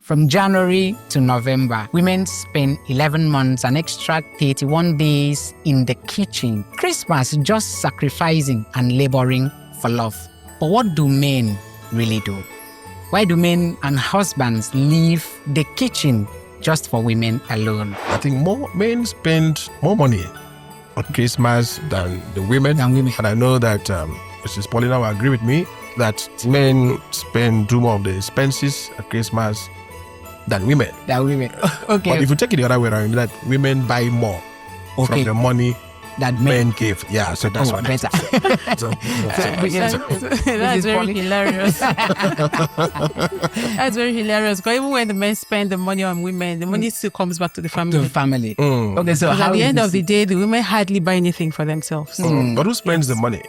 From January to November, women spend 11 months and extra 31 days in the kitchen. Christmas just sacrificing and laboring for love. But what do men really do? Why do men and husbands leave the kitchen just for women alone? I think more men spend more money on Christmas than the women. And I know that Mrs. Paulina will agree with me that men do more of the expenses at Christmas than women. Okay. But if you take it the other way around, that women buy more from the money that men give. Yeah, so that's what better. That's very hilarious. That's very hilarious. Because even when the men spend the money on women, the money still comes back to the family. Okay, so at the end of the day, the women hardly buy anything for themselves. But who spends the money?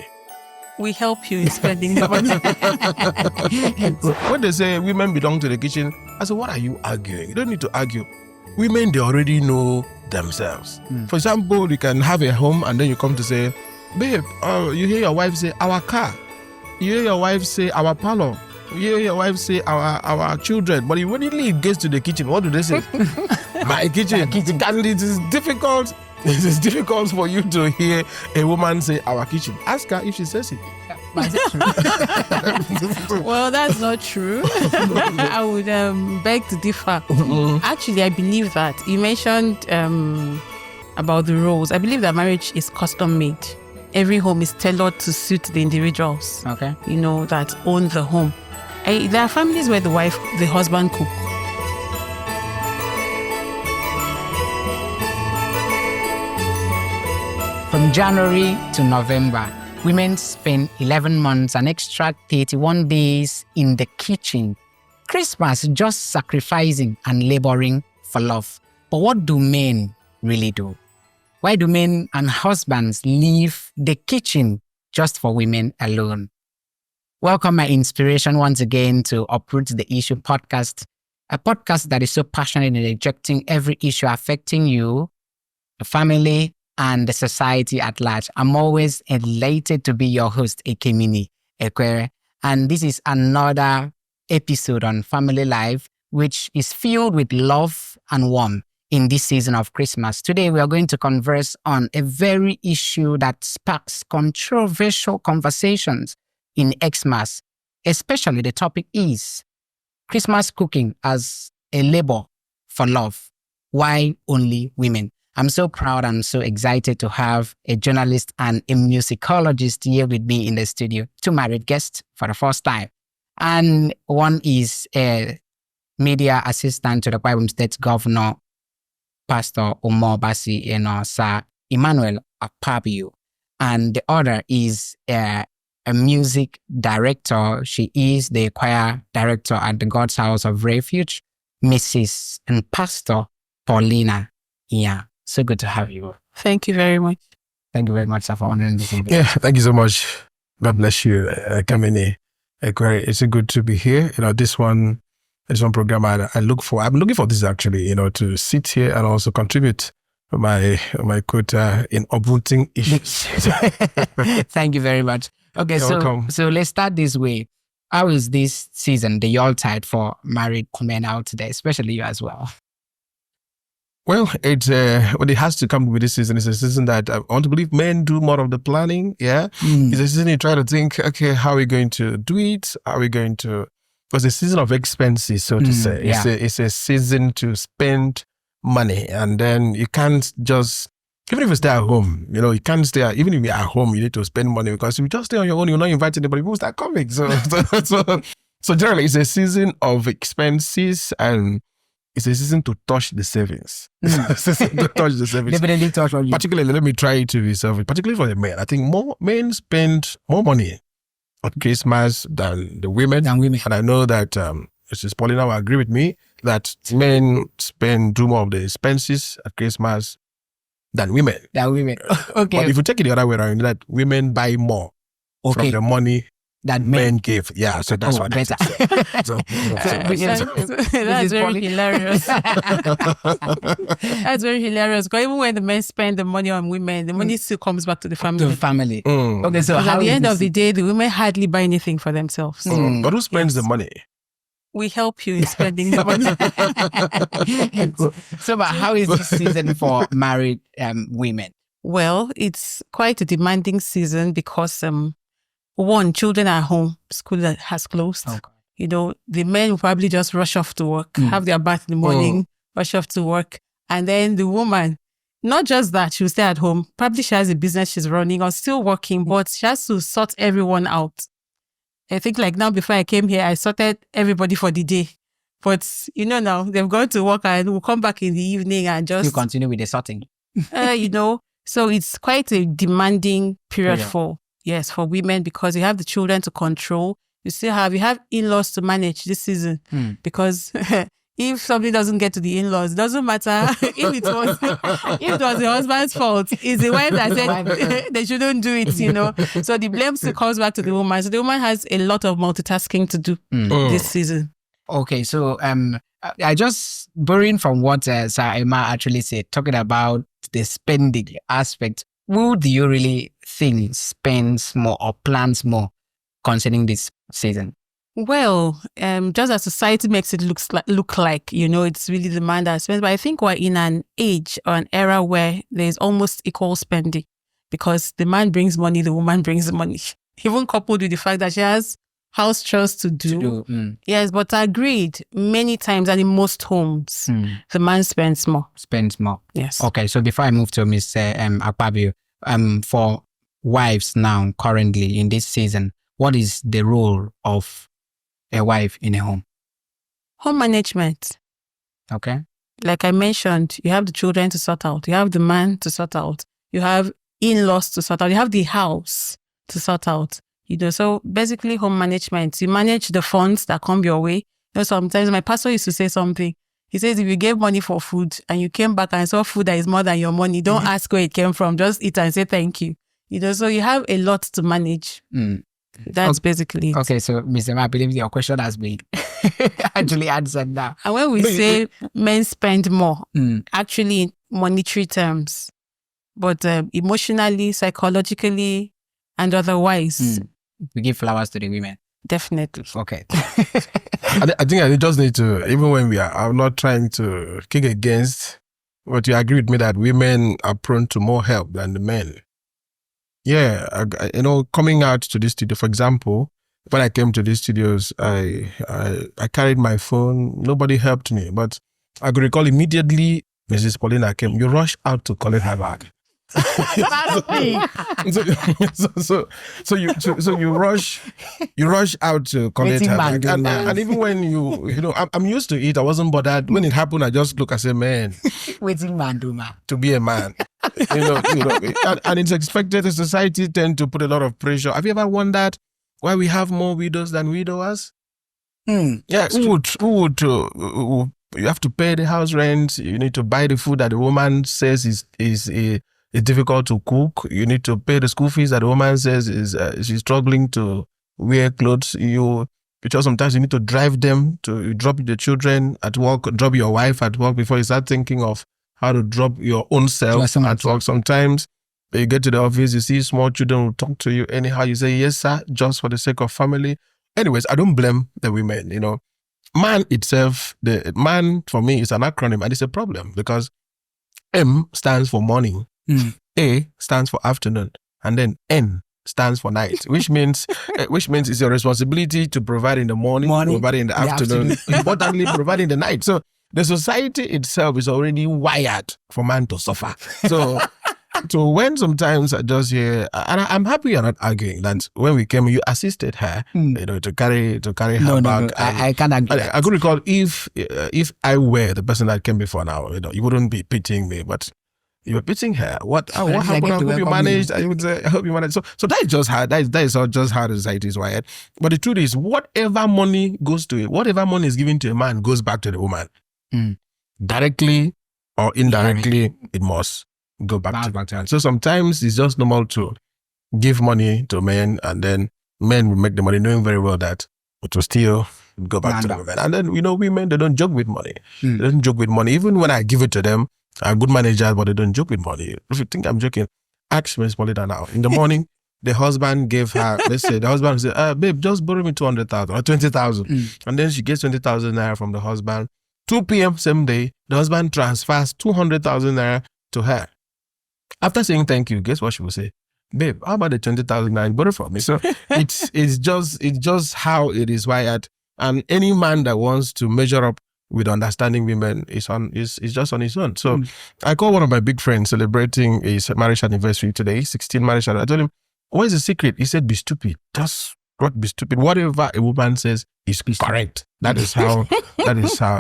We help you in spending the money. When they say women belong to the kitchen, I say, what are you arguing? You don't need to argue. Women, they already know themselves. For example, you can have a home and then you come to say, babe, you hear your wife say, our car. You hear your wife say, our parlor. You hear your wife say, our children. But immediately it gets to the kitchen, what do they say? My kitchen. And it is difficult. It is difficult for you to hear a woman say, our kitchen. Ask her if she says it. Well, that's not true. I would beg to differ. Actually, I believe that. You mentioned about the roles. I believe that marriage is custom made. Every home is tailored to suit the individuals, that own the home. There are families where the husband cook. From January to November, women spend 11 months and extra 31 days in the kitchen. Christmas just sacrificing and laboring for love. But what do men really do? Why do men and husbands leave the kitchen just for women alone? Welcome my inspiration once again to Uproot the Issue podcast, a podcast that is so passionate in rejecting every issue affecting you, the family, and the society at large. I'm always elated to be your host, Ekemini Ekwere. And this is another episode on family life, which is filled with love and warmth in this season of Christmas. Today, we are going to converse on a very issue that sparks controversial conversations in Xmas. Especially the topic is Christmas cooking as a labor for love. Why only women? I'm so proud and so excited to have a journalist and a musicologist here with me in the studio. Two married guests for the first time. And one is a media assistant to the Kwara State Governor, Pastor Umar Basi, Sir Emmanuel Apabio. And the other is a music director. She is the choir director at the God's House of Refuge, Mrs. and Pastor Paulina. Yeah. So good to have you. Thank you very much. Thank you very much, sir, for honoring this invitation. Yeah, thank you so much. God bless you, Kamini. It's so good to be here. This one program I look for. I'm looking for this actually, to sit here and also contribute my quota in uprooting issues. Thank you very much. Okay, so let's start this way. How is this season, the Yuletide for married men out there, especially you as well? Well, it has to come with this season. It's a season that I want to believe men do more of the planning. Yeah. It's a season you try to think, okay, how are we going to do it? Are we going to, it's a season of expenses, so to say. Yeah. It's a season to spend money. And then you can't just, even if you stay at home, you can't stay, even if you're at home, you need to spend money because if you just stay on your own, you're not inviting anybody, people start coming. So generally it's a season of expenses and it's a season to touch the savings. To touch the savings. Definitely touch on you. Particularly, let me try to be selfish, particularly for the men. I think men spend more money on Christmas than the women. And I know that Mrs. Paulina will agree with me that men do more of the expenses at Christmas than women. Okay. But if you take it the other way around, that women buy more from the money that men give. Yeah, so that's what better. That's very hilarious. That's very hilarious. Because even when the men spend the money on women, the money still comes back to the family. Okay, so at the end of the day, the women hardly buy anything for themselves. But who spends the money? We help you in spending the money. So, but how is this season for married women? Well, it's quite a demanding season because one, children are home, school has closed. Okay. You know, the men will probably just rush off to work, have their bath in the morning, rush off to work. And then the woman, not just that, she'll stay at home. Probably she has a business she's running or still working, but she has to sort everyone out. I think like now before I came here, I sorted everybody for the day. But you know now, they've gone to work and we'll come back in the evening and just... You continue with the sorting. you know, so it's quite a demanding period for women because you have the children to control. You have in-laws to manage this season because if something doesn't get to the in-laws, it doesn't matter if it was the husband's fault. It's the wife that said they shouldn't do it, you know. So the blame still comes back to the woman. So the woman has a lot of multitasking to do this season. Okay, so I just borrowing from what Sir Emma actually said, talking about the spending aspect. Who do you really think spends more or plans more concerning this season? Well, just as society makes it look like, you know, it's really the man that spends. But I think we're in an age or an era where there's almost equal spending because the man brings money, the woman brings money. Even coupled with the fact that she has house chores to do. Yes, but I agreed many times and in most homes, the man spends more. Yes. Okay, so before I move to Mr. Akpabio, for wives now, currently in this season, what is the role of a wife in a home? Home management. Okay. Like I mentioned, you have the children to sort out. You have the man to sort out. You have in-laws to sort out. You have the house to sort out. You know, so basically home management. You manage the funds that come your way. You know, sometimes my pastor used to say something. He says, if you gave money for food and you came back and saw food that is more than your money, don't ask where it came from. Just eat and say thank you. You know, so you have a lot to manage. That's basically it. Okay, so Mr. Ma, I believe your question has been actually answered now. And when we say men spend more, actually in monetary terms, but emotionally, psychologically, and otherwise. We give flowers to the women. Definitely. Okay. I think I just need to, even when I'm not trying to kick against, but you agree with me that women are prone to more help than the men. Yeah, you know, coming out to this studio, for example, when I came to these studios, I carried my phone. Nobody helped me, but I could recall immediately Mrs. Paulina came. You rush out to collect her bag. so you rush out to collect her bag. And even when you know, I'm used to it. I wasn't bothered. When it happened, I just look and say, man, waiting man do man. To be a man. you know, and it's expected. The society tend to put a lot of pressure. Have you ever wondered why we have more widows than widowers? Yes. Who would you have to pay the house rent. You need to buy the food that the woman says is difficult to cook. You need to pay the school fees that the woman says she's struggling to wear clothes. Because sometimes you need to drive them to drop the children at work, drop your wife at work before you start thinking of how to drop your own self at work. Sometimes you get to the office, you see small children will talk to you anyhow. You say, yes, sir, just for the sake of family. Anyways, I don't blame the women, you know. Man itself, the man for me is an acronym and it's a problem because M stands for morning, A stands for afternoon, and then N stands for night, which means it's your responsibility to provide in the morning, provide in the afternoon, importantly, provide in the night. So the society itself is already wired for man to suffer. So when sometimes I just hear, and I'm happy you're not arguing that when we came, you assisted her, you know, to carry her bag. No, I can't agree. I could recall if I were the person that came before now, you know, you wouldn't be pitying me, but you were pitying her. What happened? I hope you managed. I would say, I hope you managed. So that is just how that is just how the society is wired. But the truth is, whatever money goes to it, whatever money is given to a man goes back to the woman, directly or indirectly. It must go back to her. So sometimes it's just normal to give money to men, and then men will make the money, knowing very well that it will still go back to the women. And then, you know, women, they don't joke with money. They don't joke with money. Even when I give it to them, I'm good managers, but they don't joke with money. If you think I'm joking, ask Ms. Polita now. In the morning, the husband gave her, let's say the husband said, babe, just borrow me 200,000 or 20,000. And then she gets 20,000 naira from the husband. 2 p.m. same day, the husband transfers 200,000 naira to her. After saying thank you, guess what she will say? Babe, how about the 20,000 naira you borrow from me? So it's just how it is wired. And any man that wants to measure up with understanding women is just on his own. So I called one of my big friends celebrating his marriage anniversary today, 16 marriage anniversary. I told him, what is the secret? He said, be stupid. Just be stupid. Whatever a woman says is correct. That is how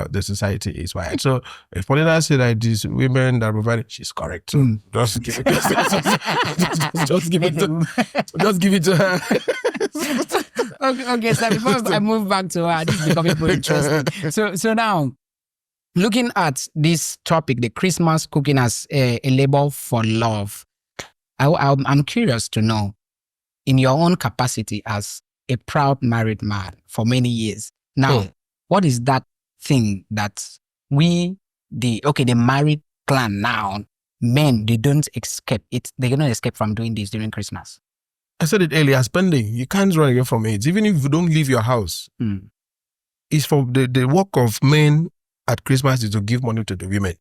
the society is wired. So if Paulina said that these women that provide, she's correct. So just give it to her. Okay, so before I move back to her, this is becoming very interesting. So now, looking at this topic, the Christmas cooking as a labor for love, I'm curious to know, in your own capacity as a proud married man for many years, now, what is that thing that the married clan now, men, they don't escape it. They cannot escape from doing this during Christmas. I said it earlier, spending. You can't run away from it. Even if you don't leave your house, it's for the work of men at Christmas is to give money to the women.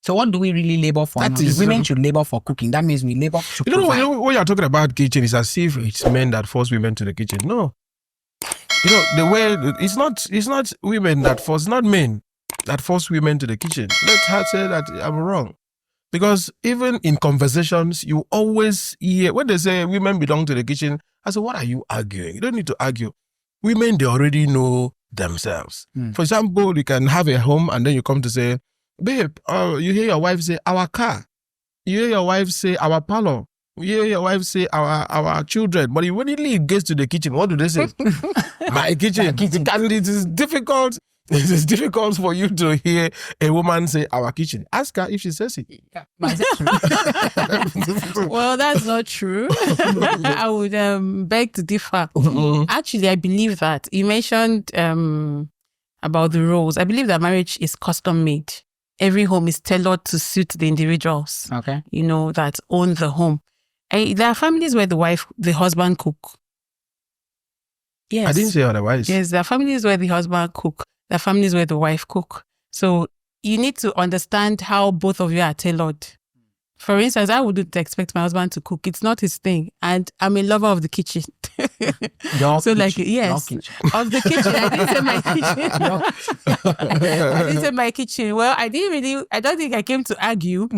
So what do we really labor for? Women should labor for cooking. That means we labor to provide. You know, when you're talking about kitchen, it's as if it's men that force women to the kitchen. No. The way it's not women that force, not men that force women to the kitchen. Let her say that I'm wrong. Because even in conversations, you always hear, when they say women belong to the kitchen, I say, what are you arguing? You don't need to argue. Women, they already know themselves. For example, you can have a home and then you come to say, babe, you hear your wife say, our car. You hear your wife say, our parlor. You hear your wife say, our children. But immediately it gets to the kitchen, what do they say? My kitchen. And it is difficult. It is difficult for you to hear a woman say, our kitchen. Ask her if she says it. Yeah. Well, that's not true. I would beg to differ. Actually, I believe that. You mentioned about the roles. I believe that marriage is custom made. Every home is tailored to suit the individuals, that own the home. There are families where the husband cook. Yes. I didn't say otherwise. Yes, there are families where the husband cook. There are families where the wife cook. So you need to understand how both of you are tailored. For instance, I wouldn't expect my husband to cook. It's not his thing. And I'm a lover of the kitchen. Of the kitchen. I didn't say my kitchen. I didn't say my kitchen. Well, I don't think I came to argue.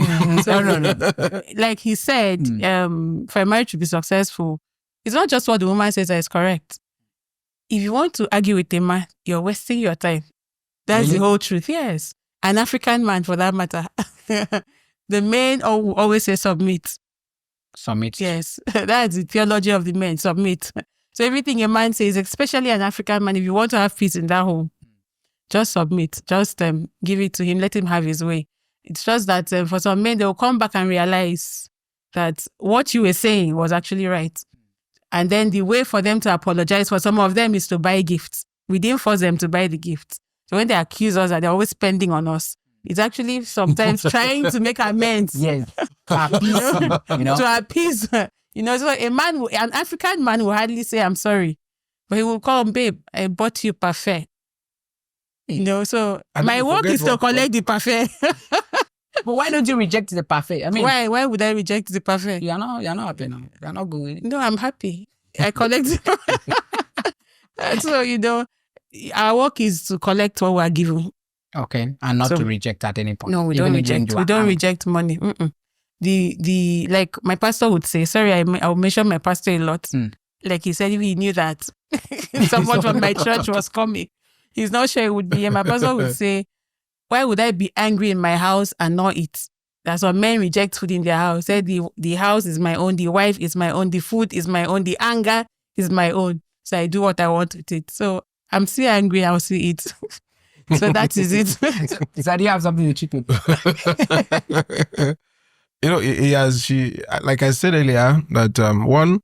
So, no. Like he said, for a marriage to be successful, it's not just what the woman says that is correct. If you want to argue with a man, you're wasting your time. That's the whole truth. Yes. An African man, for that matter. The men always say submit. Submit. Yes. That's the theology of the men. Submit. So everything a man says, especially an African man, if you want to have peace in that home, just submit. Just give it to him. Let him have his way. It's just that for some men, they will come back and realize that what you were saying was actually right. And then the way for them to apologize for some of them is to buy gifts. We didn't force them to buy the gifts. So when they accuse us that they're always spending on us, it's actually sometimes trying to make amends. Yes. To appease. To appease. So an African man will hardly say, I'm sorry. But he will call, babe, I bought you parfait. So my work is to collect the parfait. But why don't you reject the parfait? I mean, why would I reject the parfait? You're not happy now. You're not good. No, I'm happy. I collect it. So, our work is to collect what we are given. Okay. And not to reject at any point. No, we don't reject. We don't reject money. The like my pastor would say, sorry, I will mention my pastor a lot. Like he said, if he knew that someone from my church was coming, he's not sure it would be. And my pastor would say, why would I be angry in my house and not eat? That's why men reject food in their house. Say the house is my own, the wife is my own, the food is my own, the anger is my own. So I do what I want with it. So I'm still angry, I'll still eat. So that is it. So do you have something to chip in? Like I said earlier, that one,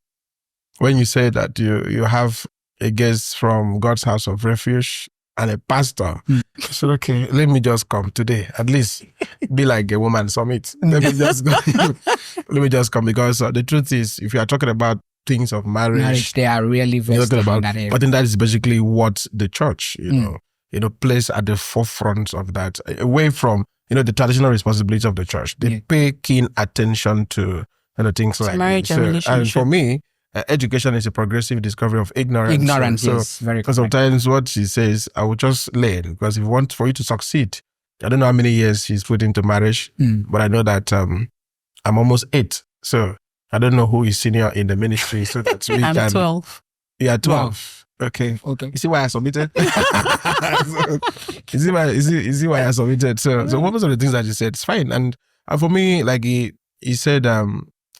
when you say that you have a guest from God's house of refuge, and a pastor. I said, okay, let me just come today. At least be like a woman summit. Let me just go. Let me just come, because the truth is, if you are talking about things of marriage, they are really vested in that area. I think that is basically what the church, you know, place at the forefront of that, away from, the traditional responsibility of the church. They pay keen attention to things like marriage this. and relationship. And for me, education is a progressive discovery of ignorance. Ignorance, so, yes, very because correct. sometimes what she says, I will just learn, because if you want for you to succeed, I don't know how many years she's put into marriage, but I know that I'm almost 8. So I don't know who is senior in the ministry, so that we I'm can. 12. Yeah, 12. Okay. You see why I submitted? You see why I submitted? So most of the things that you said, it's fine. And for me, like he said,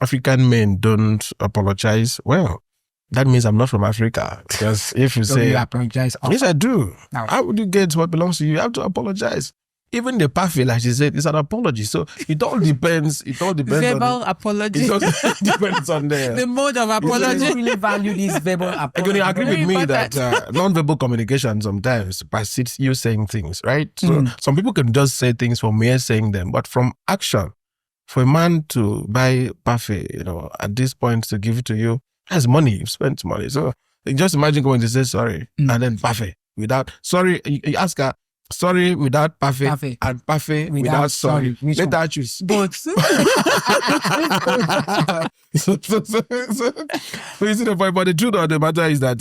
African men don't apologize. Well, that means I'm not from Africa. Because if you say, you apologize. Yes, I do. No. How would you get what belongs to you? You have to apologize. Even the parfait, like she said, is an apology. So it all depends. Verbal apology. It all depends on the mode of apology. You really value this verbal apology. You agree with me that non-verbal communication sometimes precedes you saying things, right? So some people can just say things for mere saying them, but from action, for a man to buy parfait, at this point to give it to you, that's money. You've spent money. So just imagine going to say sorry and then parfait without sorry. You ask her, sorry without parfait, and parfait without sorry. Let her choose. Both. So you see the point. But the truth of the matter is that,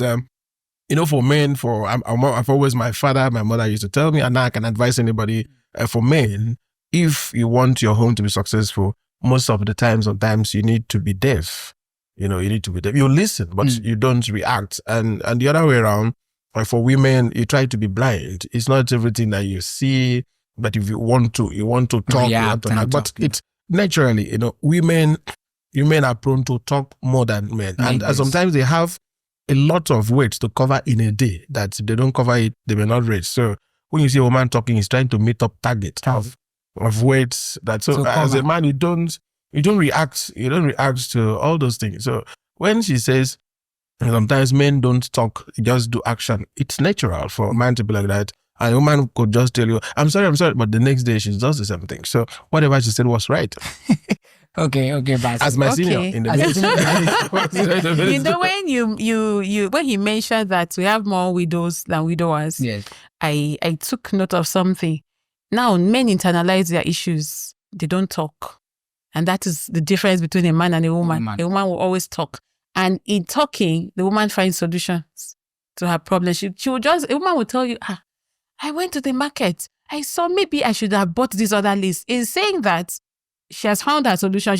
for men, I've always, my father, my mother used to tell me, and now I can advise anybody, for men, if you want your home to be successful, most of the time, sometimes you need to be deaf. You need to be deaf. You listen, but you don't react. And the other way around, like for women, you try to be blind. It's not everything that you see, but if you want to talk, you want to act. But it's naturally, women are prone to talk more than men. And sometimes they have a lot of weight to cover in a day that if they don't cover it, they may not reach. So when you see a woman talking, he's trying to meet up target of weights that. So as a man, you don't react. You don't react to all those things. So when she says, sometimes men don't talk, just do action. It's natural for a man to be like that. And a woman could just tell you, I'm sorry, but the next day she does the same thing. So whatever she said was right. Okay, but as my senior in the when he mentioned that we have more widows than widowers, yes, I took note of something. Now men internalize their issues; they don't talk, and that is the difference between a man and a woman. A woman will always talk. And in talking, the woman finds solutions to her problems. She will a woman will tell you, I went to the market. I saw maybe I should have bought this other list. In saying that, she has found her solution.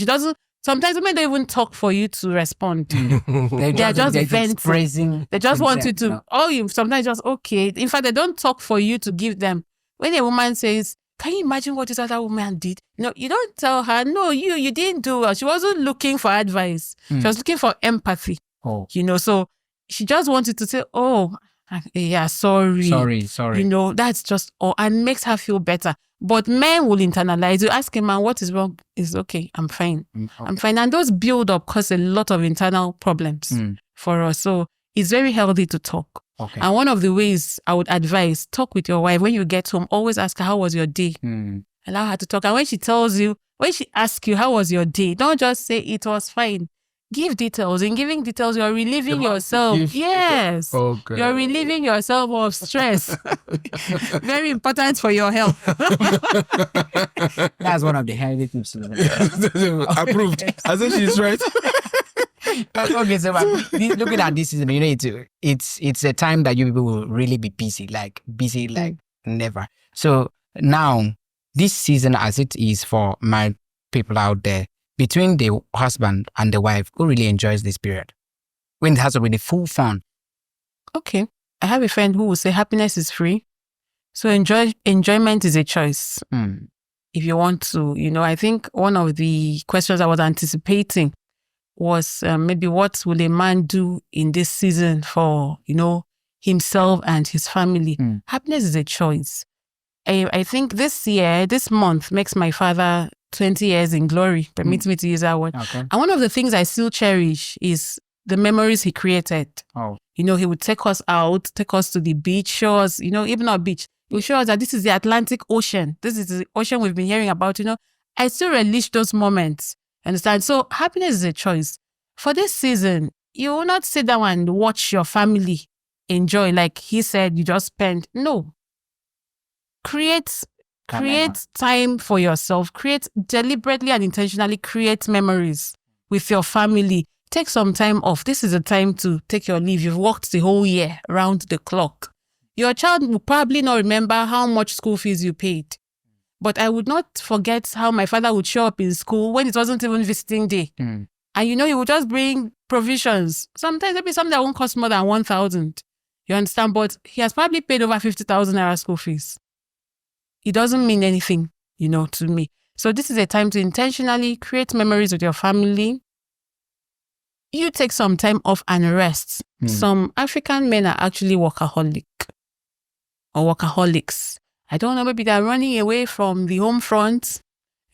Sometimes women don't even talk for you to respond. They are just venting. They just want you to, sometimes just, okay. In fact, they don't talk for you to give them. When a woman says, can you imagine what this other woman did? No, you don't tell her, no, you didn't do well. She wasn't looking for advice. She was looking for empathy. So she just wanted to say, sorry. Sorry. That's just all, and makes her feel better. But men will internalize. You ask a man, what is wrong? It's okay, I'm fine. I'm fine. And those build up cause a lot of internal problems for us. So it's very healthy to talk. Okay. And one of the ways I would advise, talk with your wife. When you get home, always ask her, how was your day? Allow her to talk. And when she asks you, how was your day? Don't just say it was fine. Give details. In giving details, you're relieving yourself. Yes. Okay. You're relieving yourself of stress. Very important for your health. That's one of the healthy tips. Approved. I think she's right. Okay, so looking at this season, it's a time that you people will really be busy like never. So now, this season, as it is for married people out there, between the husband and the wife, who really enjoys this period? When it has already full fun. Okay. I have a friend who will say happiness is free. So enjoyment is a choice. If you want to, I think one of the questions I was anticipating was maybe what will a man do in this season for, himself and his family? Happiness is a choice. I think this month makes my father 20 years in glory, permits me to use that word. Okay. And one of the things I still cherish is the memories he created. He would take us out, take us to the beach, show us, even not beach. He would show us that this is the Atlantic Ocean. This is the ocean we've been hearing about, I still relish those moments. Understand? So happiness is a choice. For this season, you will not sit down and watch your family enjoy. Like he said, you just spend. No. Create time for yourself. Deliberately and intentionally create memories with your family. Take some time off. This is a time to take your leave. You've worked the whole year around the clock. Your child will probably not remember how much school fees you paid. But I would not forget how my father would show up in school when it wasn't even visiting day. And he would just bring provisions. Sometimes maybe something that won't cost more than 1,000. You understand? But he has probably paid over 50,000 naira school fees. It doesn't mean anything, to me. So this is a time to intentionally create memories with your family. You take some time off and rest. Some African men are actually workaholics. I don't know, maybe they're running away from the home front.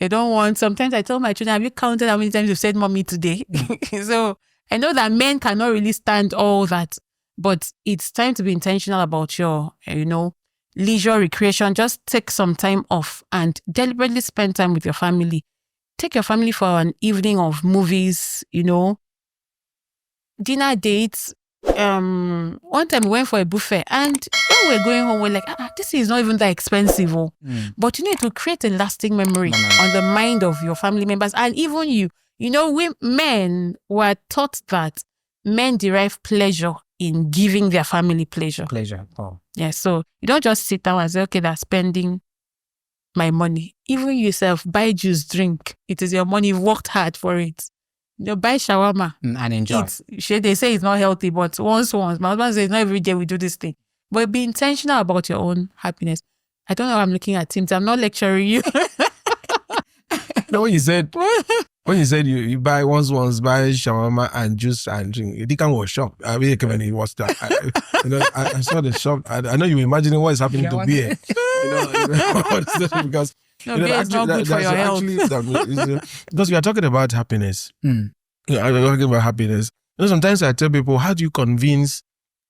They don't want, sometimes I tell my children, have you counted how many times you've said mommy today? So I know that men cannot really stand all that, but it's time to be intentional about your, leisure, recreation. Just take some time off and deliberately spend time with your family. Take your family for an evening of movies, dinner dates. One time we went for a buffet, and when we were going home, we're like, this is not even that expensive. But you need to create a lasting memory on the mind of your family members. And even you, we men were taught that men derive pleasure in giving their family pleasure. Oh. Yeah, so you don't just sit down and say, okay, they're spending my money. Even yourself, buy juice, drink. It is your money. You've worked hard for it. Buy shawarma. And enjoy. They say it's not healthy, but once. My husband says, not every day we do this thing. But be intentional about your own happiness. I don't know how I'm looking at Tim. I'm not lecturing you. No, when you said you buy once, buy shawarma and juice and drink, you can't go shop. I mean, when he was that, I saw the shop. I know you're imagining what is happening to beer. Because beer is not good for your health. Because we are talking about happiness. I'm talking about happiness. Sometimes I tell people, how do you convince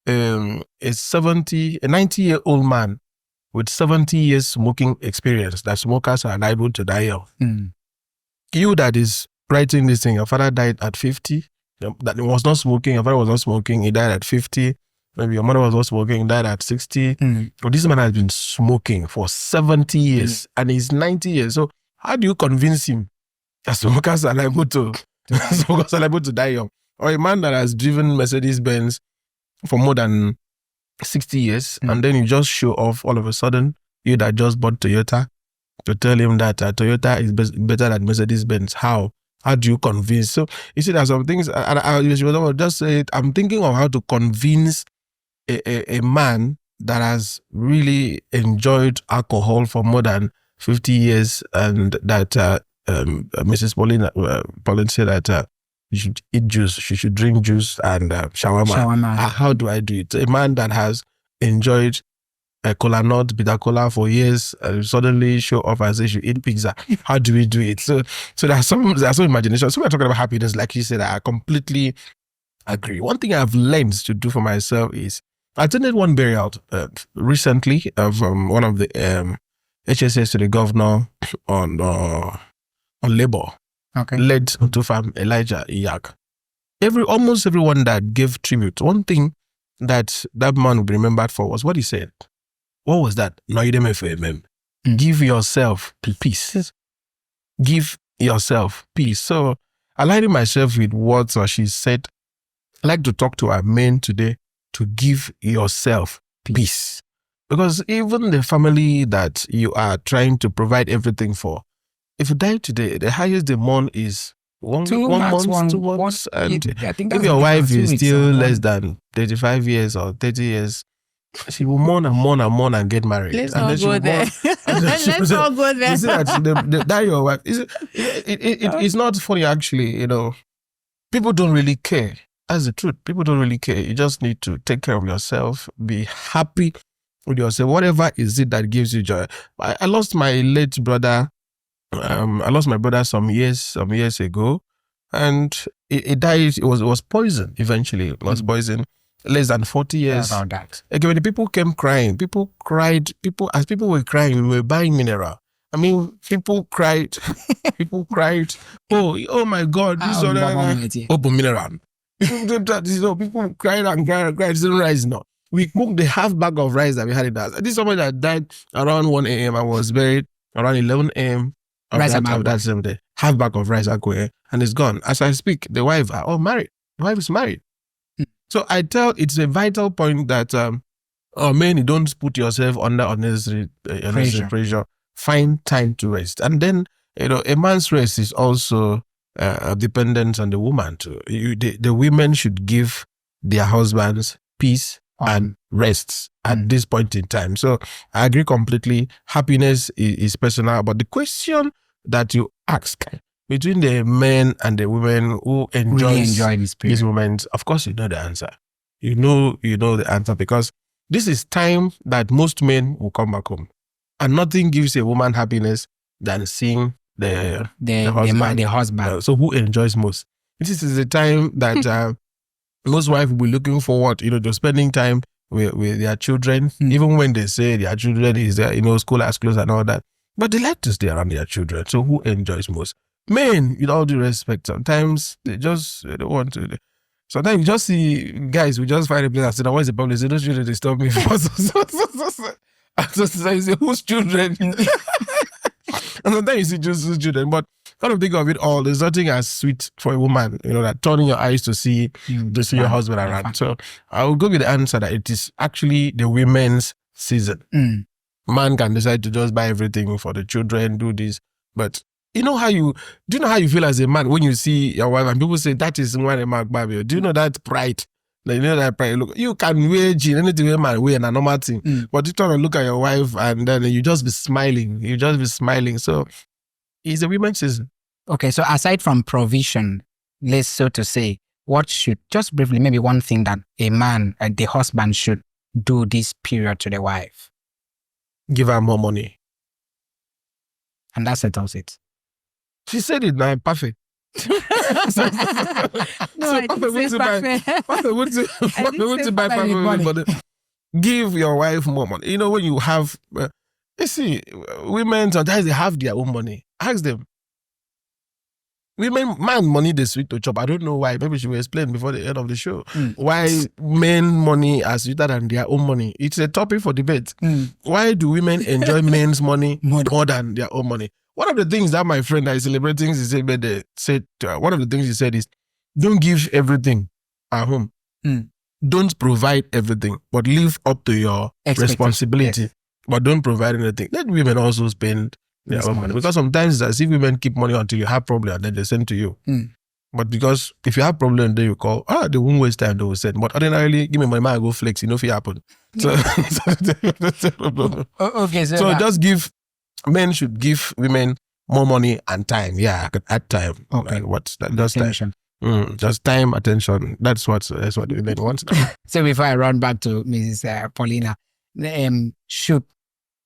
a 90-year-old man with 70 years smoking experience that smokers are liable to die of? You that is writing this thing, your father died at 50, that he was not smoking, your father was not smoking, he died at 50, maybe your mother was not smoking, died at 60. But this man has been smoking for 70 years and he's 90 years. So how do you convince him that smokers are liable to die young? Or a man that has driven Mercedes-Benz for more than 60 years, and then you just show off all of a sudden, you that just bought Toyota, to tell him that Toyota is better than Mercedes-Benz. How do you convince? So you see, there's some things, and I just say it, I'm thinking of how to convince a man that has really enjoyed alcohol for more than 50 years, and that Mrs. Pauline said that you should eat juice, she should drink juice and shawarma. How do I do it? A man that has enjoyed cola nut, bitter cola for years, suddenly show off and say you eat pizza. How do we do it? So there's some imagination. So we're talking about happiness, like you said, I completely agree. One thing I've learned to do for myself is I attended one burial recently from one of the HSS to the governor on labor. Okay. Led to Farm Elijah Iyak. Almost everyone that gave tribute, one thing that man will be remembered for was what he said. What was that? Give yourself peace. Give yourself peace. So, aligning myself with what she said, I like to talk to our men today to give yourself peace. Because even the family that you are trying to provide everything for, if you die today, the highest they mourn is one month, 2 months. And if your wife is still less than 35 years or 30 years, she will mourn and get married. Let's not go there. Let's not go there. You see that die your wife. It's not funny, actually. People don't really care. That's the truth. People don't really care. You just need to take care of yourself. Be happy with yourself. Whatever is it that gives you joy. I lost my late brother. I lost my brother some years ago, and it died. It was poison. Eventually, it was poison. less than 40 years. About that. Okay, when the people came crying, people cried. As people were crying, we were buying mineral. I mean, people cried. People cried. Oh my God, this one. Open mineral. People cried and cried and cried. It's not rice now. We cooked the half bag of rice that we had in that. This is somebody that died around 1 a.m. and was buried around 11 a.m. of that same day. Half bag of rice, and it's gone. As I speak, the wife are all married. The wife is married. So I tell it's a vital point that men, you don't put yourself under unnecessary pressure. Find time to rest. And then, a man's rest is also dependent on the woman too. The women should give their husbands peace and rest at this point in time. So I agree completely. Happiness is personal. But the question that you ask between the men and the women who enjoy these moments, of course, you know the answer. You know the answer, because this is time that most men will come back home. And nothing gives a woman happiness than seeing the husband. So who enjoys most? This is the time that most wives will be looking forward, to spending time with their children, even when they say their children is school has closed and all that. But they like to stay around their children. So who enjoys most? Men, with all due respect, sometimes they don't want to. Sometimes you just see guys, we just find a place and say, "Now, what's the problem?" They say, "Those children disturb me." So you say, whose children? And sometimes you see just whose children. But kind of think of it all. There's nothing as sweet for a woman, that turning your eyes to see your husband around. So I will go with the answer that it is actually the women's season. Man can decide to just buy everything for the children, do this. But do you know how you feel as a man when you see your wife and people say that is one a man baby? Do you know that pride? Like, that pride. Look, you can wear jeans, anything a man wear, a normal thing. But you turn and look at your wife and then you just be smiling. So it's a women's season. Okay, so aside from provision, let's so to say, what should, just briefly, maybe one thing that a man, the husband should do this period to the wife? Give her more money. And that settles it. She said it now, perfect. No, I didn't say perfect. Give your wife more money. When you have, you see, women sometimes they have their own money. Ask them. Women, man, money they sweet to chop. I don't know why. Maybe she will explain before the end of the show why men money are sweeter than their own money. It's a topic for debate. Why do women enjoy men's money more than their own money? One of the things that my friend that is celebrating his birthday said, one of the things he said is, don't give everything at home. Don't provide everything, but live up to your responsibility. Yes. But don't provide anything. Let women also spend their own money. Because sometimes it's as if women keep money until you have problem and then they send to you. But because if you have problem, then you call, they won't waste time, they will send. But ordinarily, give me money, I go flex, if it happen. So, okay, so just give. Men should give women more money and time. Yeah, I could add time. Okay. What's that? Just attention. Just time, attention. That's what women want. So before I run back to Mrs. Paulina, should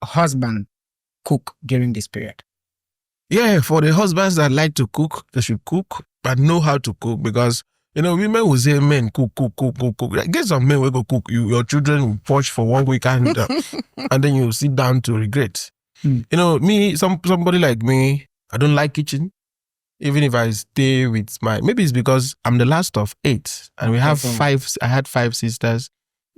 husband cook during this period? Yeah, for the husbands that like to cook, they should cook, but know how to cook, because women will say, men cook. Get some men will go cook. Your children will watch for 1 week and then you sit down to regret. Me, somebody like me, I don't like kitchen. Even if I stay with maybe it's because I'm the last of 8 and we have 5. I had 5 sisters.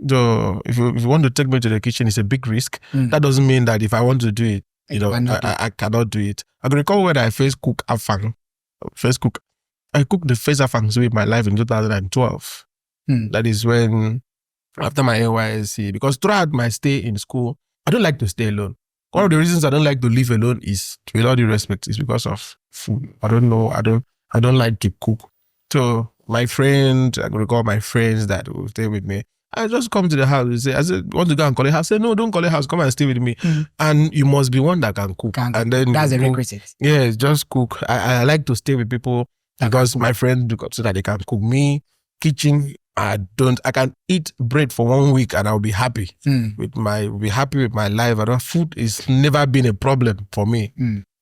So if you want to take me to the kitchen, it's a big risk. That doesn't mean that if I want to do it, I cannot do it. I can recall when I first cooked afang. I cooked the first afang in my life in 2012. That is when, after my NYSC, because throughout my stay in school, I don't like to stay alone. One of the reasons I don't like to live alone is, with all due respect, is because of food. I don't know. I don't like to cook. So my friend, I could call my friends that will stay with me. I just come to the house and say, I said, want to go and call a house? I said, no, don't call a house. Come and stay with me. And you must be one that can cook. And then that's a requisite. Yeah, just cook. I like to stay with people because my friend, so that they can cook. Me, kitchen, I can eat bread for 1 week and I'll be happy with my life. Food is never been a problem for me.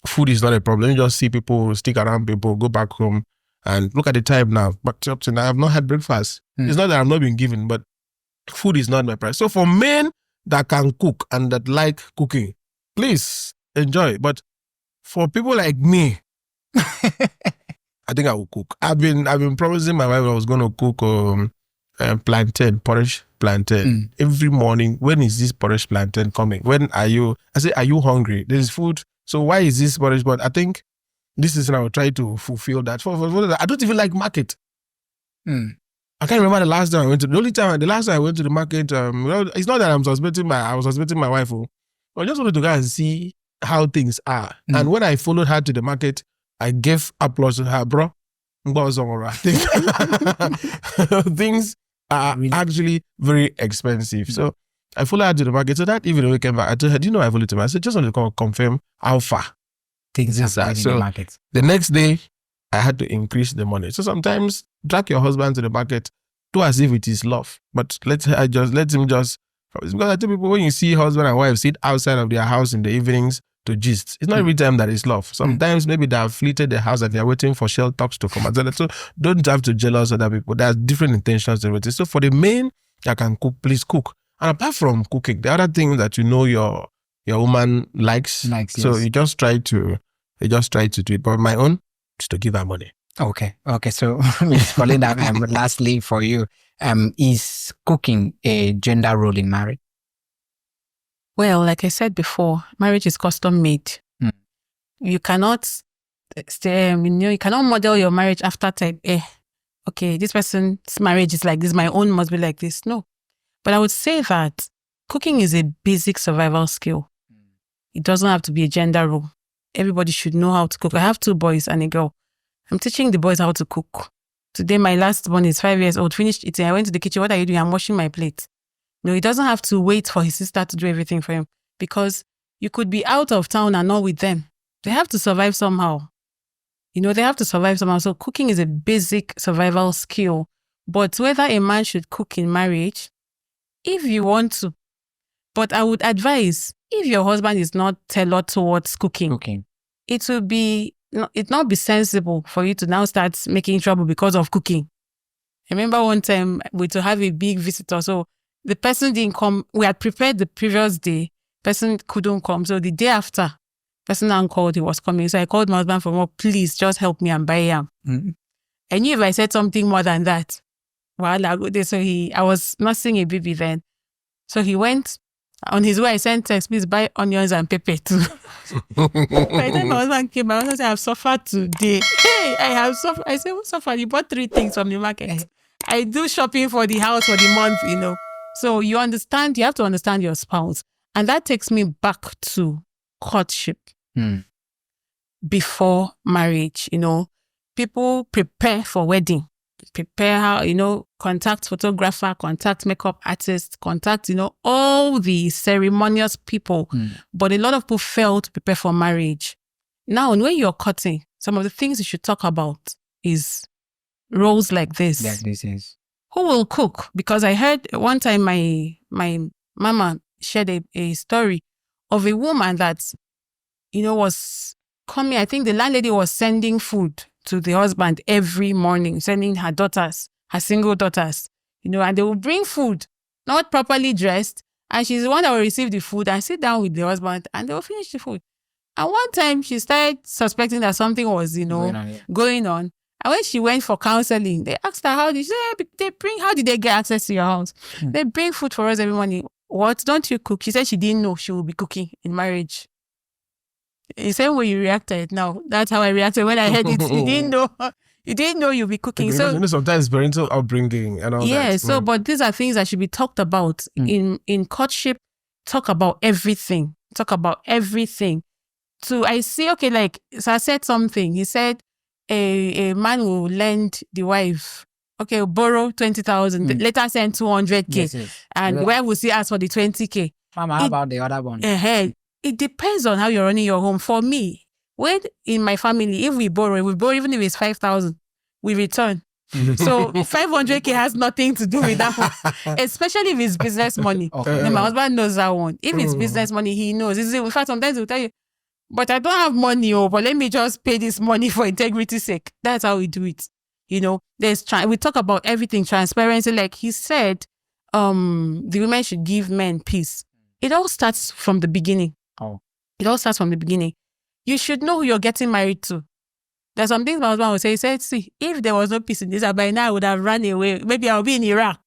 Food is not a problem. You just see people, stick around people, go back home and look at the time now. But up to now, I've not had breakfast. It's not that I've not been given, but Food is not my priority. So for men that can cook and that like cooking, please enjoy. But for people like me, I think I will cook. I've been promising my wife I was going to cook plantain, porridge plantain every morning. When is this porridge plantain coming? When are you? I say, are you hungry? There is food. So why is this porridge? But I think this is I will try to fulfill that. For I don't even like market. I can't remember the last time I went to. The last time I went to the market. It's not that I was suspecting my wife. I just wanted to go and see how things are. And when I followed her to the market, I gave applause to her, bro. Things are actually very expensive. So I followed her to the market. So that evening we came back, I told her, do you know I followed to? I said, just want to confirm how far things are in the market. The next day, I had to increase the money. So sometimes drag your husband to the market, do as if it is love. But let him just, because I tell people when you see husband and wife sit outside of their house in the evenings to gist, it's not every time that is love. Sometimes maybe they have fleeted the house and they are waiting for shell talks to come. So don't have to jealous other people. There's different intentions. So for the men that can cook, please cook. And apart from cooking, the other thing that you know your woman likes, so you just try to do it. But my own is to give her money. Okay. So, Ms. Paulina, lastly for you, is cooking a gender role in marriage? Well, like I said before, marriage is custom made. You cannot you cannot model your marriage after type okay, this person's marriage is like this, my own must be like this. No. But I would say that cooking is a basic survival skill. It doesn't have to be a gender role. Everybody should know how to cook. I have 2 boys and a girl. I'm teaching the boys how to cook. Today, my last one is 5 years old, finished eating. I went to the kitchen. What are you doing? I'm washing my plate. No, he doesn't have to wait for his sister to do everything for him, because you could be out of town and not with them. They have to survive somehow. They have to survive somehow. So cooking is a basic survival skill. But whether a man should cook in marriage, if you want to, but I would advise, if your husband is not tailored towards cooking, it will be not be sensible for you to now start making trouble because of cooking. I remember one time we to have a big visitor. So the person didn't come. We had prepared the previous day. Person couldn't come. So the day after, person now called, he was coming. So I called my husband for more, please just help me and buy him. I knew if I said something more than that, well, I was nursing a baby then. So he went. On his way, I sent text, please buy onions and pepper too. By the time my husband came, my husband said, I've suffered today. Hey, I have suffered. I said, what suffered? You bought 3 things from the market. I do shopping for the house for the month, So you have to understand your spouse. And that takes me back to courtship. Before marriage, people prepare for wedding. Prepare how, contact photographer, contact makeup artist, contact, all the ceremonious people. But a lot of people fail to prepare for marriage. Now, when you're cutting, some of the things you should talk about is roles like this. Like this is. Who will cook? Because I heard one time my mama shared a story of a woman that, was coming. I think the landlady was sending food to the husband every morning, sending her single daughters, and they will bring food, not properly dressed. And she's the one that will receive the food and sit down with the husband and they will finish the food. And one time she started suspecting that something was, going on. And when she went for counseling, they asked her, how did they get access to your house? They bring food for us every morning. What? Don't you cook? She said she didn't know she would be cooking in marriage. The same way you reacted now. That's how I reacted when I heard it. You didn't know you'll be cooking. So sometimes parental upbringing and all that. Yeah, so but these are things that should be talked about. In courtship. Talk about everything. So I see, so I said something. He said a man will lend the wife, borrow 20,000, later send 200K. Yes. And the wife will see ask for the 20K. Mama, how about the other one? It depends on how you're running your home. For me, when in my family, if we borrow even if it's 5,000, we return. So 500K has nothing to do with that one, especially if it's business money. And my husband knows that one. If it's business money, he knows. In fact, sometimes he'll tell you, but I don't have money, but let me just pay this money for integrity's sake. That's how we do it. We talk about everything, transparency. Like he said, the women should give men peace. It all starts from the beginning. Oh. It all starts from the beginning. You should know who you're getting married to. There's some things my husband would say. He said, see, if there was no peace in this, by now I would have run away. Maybe I'll be in Iraq.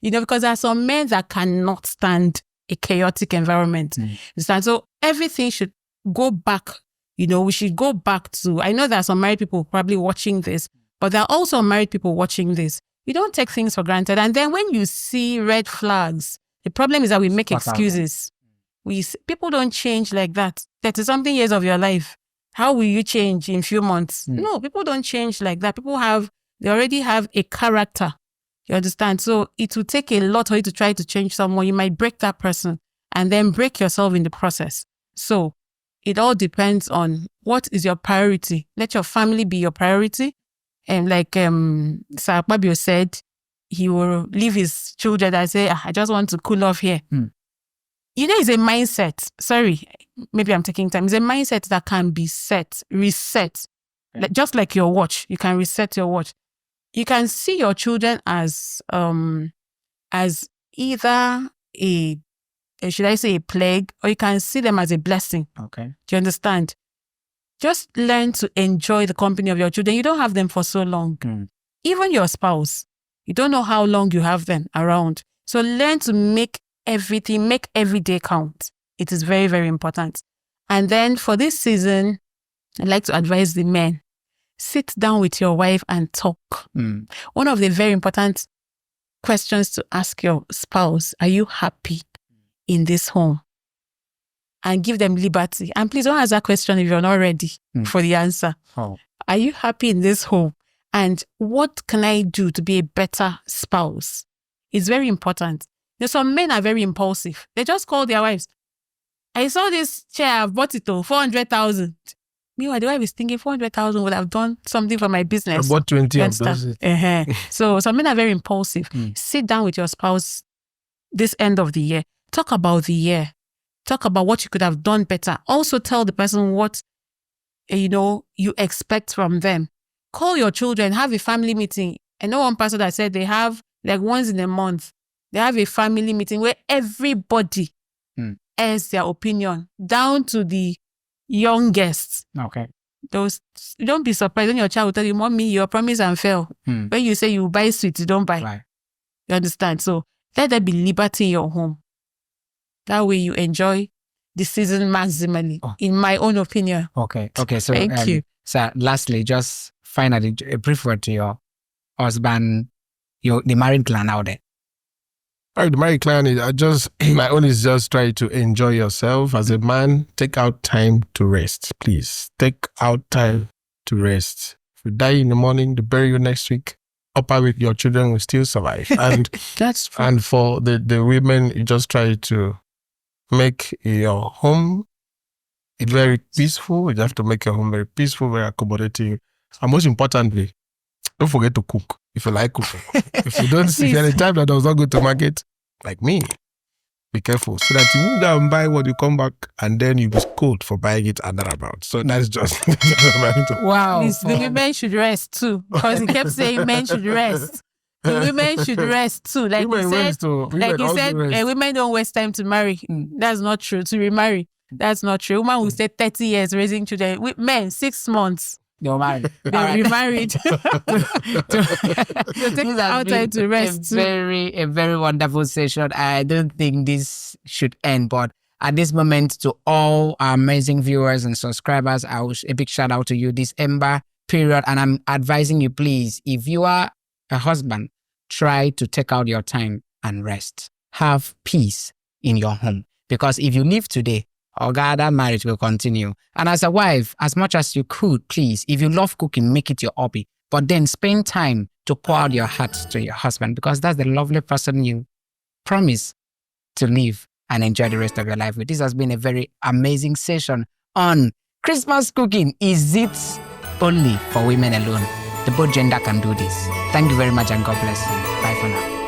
Because there are some men that cannot stand a chaotic environment. So everything should go back. We should go back to, I know there are some married people probably watching this, but there are also married people watching this. You don't take things for granted. And then when you see red flags, the problem is that we make excuses. People don't change like that. 30-something years of your life. How will you change in a few months? No, people don't change like that. They already have a character. You understand? So it will take a lot for you to try to change someone. You might break that person and then break yourself in the process. So it all depends on what is your priority. Let your family be your priority. And like Sir Akpabio said, he will leave his children and say, I just want to cool off here. It's a mindset. Sorry, maybe I'm taking time. It's a mindset that can be reset. Just like your watch. You can reset your watch. You can see your children as either should I say a plague, or you can see them as a blessing. Okay. Do you understand? Just learn to enjoy the company of your children. You don't have them for so long. Even your spouse, you don't know how long you have them around. So learn to make every day count. It is very, very important. And then for this season, I'd like to advise the men, sit down with your wife and talk. One of the very important questions to ask your spouse, are you happy in this home? And give them liberty. And please don't ask that question if you're not ready for the answer. Are you happy in this home? And what can I do to be a better spouse? It's very important. Some men are very impulsive. They just call their wives. I saw this chair, I've bought it for 400,000. Meanwhile, the wife is thinking 400,000 would have done something for my business. I bought 20 of those. So some men are very impulsive. Sit down with your spouse this end of the year. Talk about the year. Talk about what you could have done better. Also tell the person what, you expect from them. Call your children, have a family meeting. I know one person that said they have, like once in a month, they have a family meeting where everybody airs their opinion, down to the young guests. Okay. Don't be surprised when your child will tell you, Mommy, your promise and fail. When you say you buy sweets, you don't buy. Right. You understand? So let there be liberty in your home. That way you enjoy the season maximally, in my own opinion. Okay. So thank you. So lastly, just finally, a brief word to your husband, the married clan out there. All right, the married clan is my own is just try to enjoy yourself as a man. Take out time to rest, please. Take out time to rest. If you die in the morning, they bury you next week. Upper week, your children will still survive. And that's true. And for the women, you just try to make your home very peaceful. You have to make your home very peaceful, very accommodating. And most importantly, don't forget to cook if you like cooking. If you don't see any time that does not go to market, like me, be careful so that you won't go and buy what you come back and then you'll be scolded for buying it and about. So that's just wow. The women should rest too, because he kept saying men should rest. The women should rest too. Like he said, women don't waste time to marry. That's not true. To remarry, that's not true. Woman will stay 30 years raising children. Men, 6 months. They're married. They're remarried. So take out time to rest. A very wonderful session. I don't think this should end, but at this moment, to all our amazing viewers and subscribers, a big shout out to you this Ember period. And I'm advising you, please, if you are a husband, try to take out your time and rest. Have peace in your home. Because if you leave today, that marriage will continue. And as a wife, as much as you could, please, if you love cooking, make it your hobby. But then spend time to pour out your heart to your husband, because that's the lovely person you promise to live and enjoy the rest of your life with. This has been a very amazing session on Christmas cooking. Is it only for women alone? The both gender can do this. Thank you very much and God bless you. Bye for now.